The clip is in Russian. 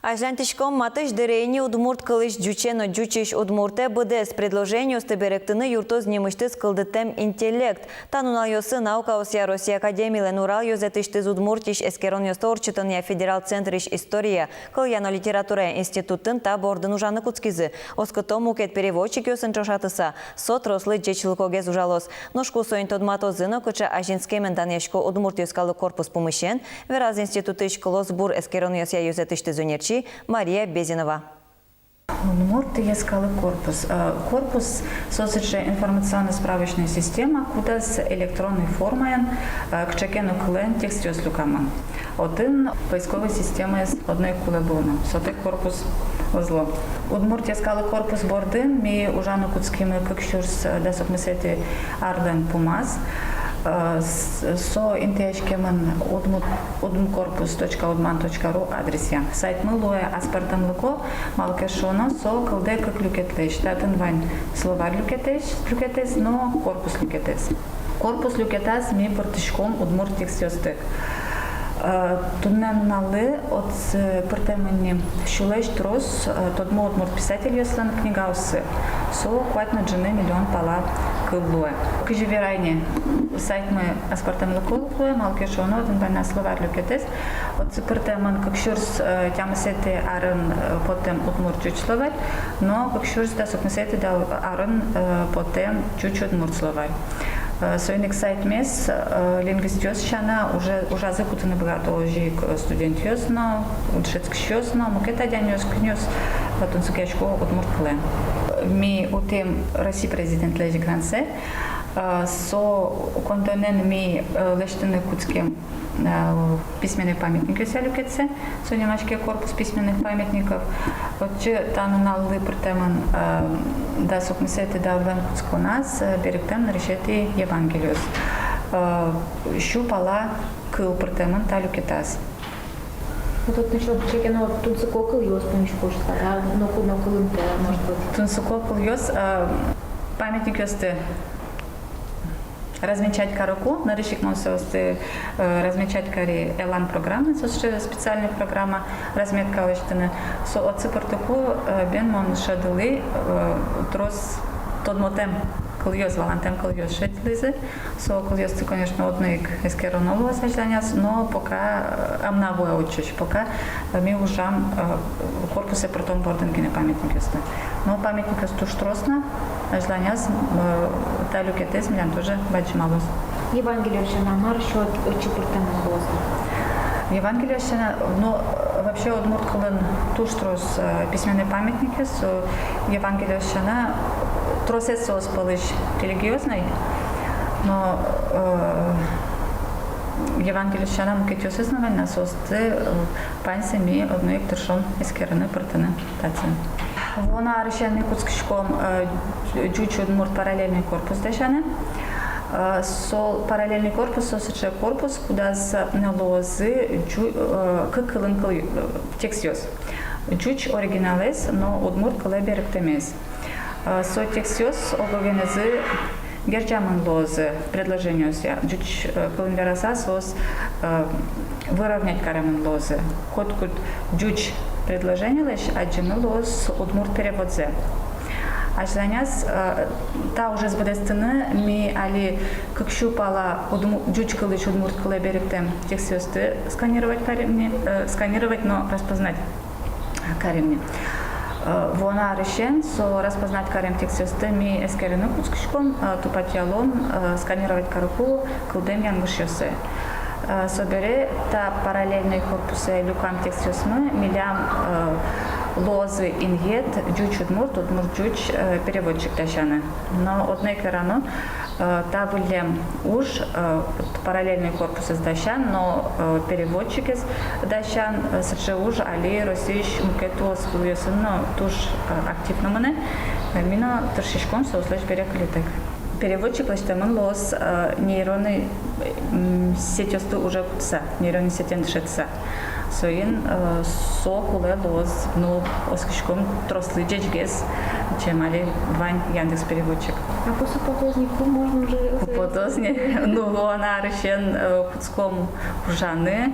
Ажантишком матыш дерейни удмурт кылыш джучено джучиш удмурте бдс предложению стеберектыны юртоз немышты скылдытем интеллект. Танунал йосы наука осия Россия академийлен Урал йозетыштыз удмуртиш эскерон йосторчытын я федерал центриш история кыльяно литература институтын та бордын ужаны куцкизы. Оскытом укет переводчик йосын чошатыса сот рослы джечлыкогез ужалос. Ношку соин тодматозыно кыча ажинскемен данешко удмурт йоскалы корпус помыщен. Вераз институтыш колосбур эскерон йосия йозетыштыз өнерчи Мария Безинова. Удмурт ескалы корпус. Корпус соцсетче информационно-справочная система, куда с электронной формой к чекену клен текст люкама. Один поисковой системы с одной кулебуна. Сотый корпус узло. Удмурт ескалы корпус бордин ми ужану куцкими как щурс десок месети арден пумаз. Со интешкемен udmkorpus.udman.ru адресия. Сайт мылуя аспартам луко малкешоно со калде как люкетеш. Татын вайн словарь люкетес, но корпус люкетес. Корпус люкетас ми портишком удмурт текстёстык. Туннен налы от портемени шулеш трос тодмо удмурт писатель ёслан книгаусы. Со кватна джины миллион пала кылуя. Кыжеверайне сайт мы аспартам луколуя малкешоно тын вайн словарь люкетес. От портемен как щурс тямасети арын потем удмурт чуч словарь, но как щурс да сокмесети да арын потем чуч удмурт словарь. Союзник сайт мес лингвистиоз шана уже закутаны богато ожи студентиоз, но учетскиоз, но мукета дянёс кнёс потом сукешко удмурт клен. Ми утем Россия президент лежи гранце со контонен ми лештены куцким письменных памятников селюкетсе, со немашки корпус письменных памятников. Вот че тануналы портеман да сокмесети да вен куцко нас беректен решети Евангелиос. Щупала кыл портеман талюкетас. Тут начал чекено тунцукокл йос помещкош, да, но кулынте может быть. Тунцукокл йос памятник ёсты. Размечать караку, на решик нососты размечать кари элан программы, специальная программа разметка лештины. Со отцепортуку бен мон шадылы трос тот мотем кыльёз валантем кыльёз шетлизы. Со кыльёз ты, конечно, одник эскеронолу освещаняс, но пока амнавуя учуч, пока ми ужам корпусе протон борденгене памятник ёсты. Но памятник ёсты штросна, освещаняс талюкетес милям тоже баджималос. Евангелие шана маршот чупуртем голос. Евангелие шана, но вообще удмурт кылын туштрос письменный памятник ёс. Евангелие шана тросес сос полыш религиозный, но Евангелие шана мукетёс основана состы пансеми одной ктуршон эскераны портаны тацин. Вона решенный куцкишком джуч удмурт параллельный корпус дешаны. Сол параллельный корпус, сосочный корпус, куда с налозы как кылын текст ёс. Джуч оригиналес, но удмурт колеберектемес. Со текст ёс обогенезы герджаман лозы предложению ся. Джуч кылындераса сос выровнять караман лозы. Код куд джуч предложение лишь аджины лоз удмурт переводзе. А заняс та уже с бодестыны ми али как щупала джуч кылыч удмурт колеберектем текст ёсты сканировать каремни, сканировать, но распознать каремни. Вона решен, со распознать карем текст ми эскерину куцкишком, тупатьялом, сканировать караку, кылдем янгушёсы. Собере та параллельные корпусы люкам текст мы милям лозы ингет джуч удмурт джуч переводчик дашаны. Но одной карану та вылем уж параллельный корпус из дашан, но переводчик из дашан сочи уж али росиш мукету склюесын, но туж активно мне мина торшишком сослеш переклитек. Переводчик лаштамын лос нейронный сеть уже кутса, нейронный сеть дышится. Соин сокуле лос, ну оскишком трослы джечгес, чем али вань Яндекс переводчик. А по супотознику можно уже... Супотозник, ну она решен куцком ужаны.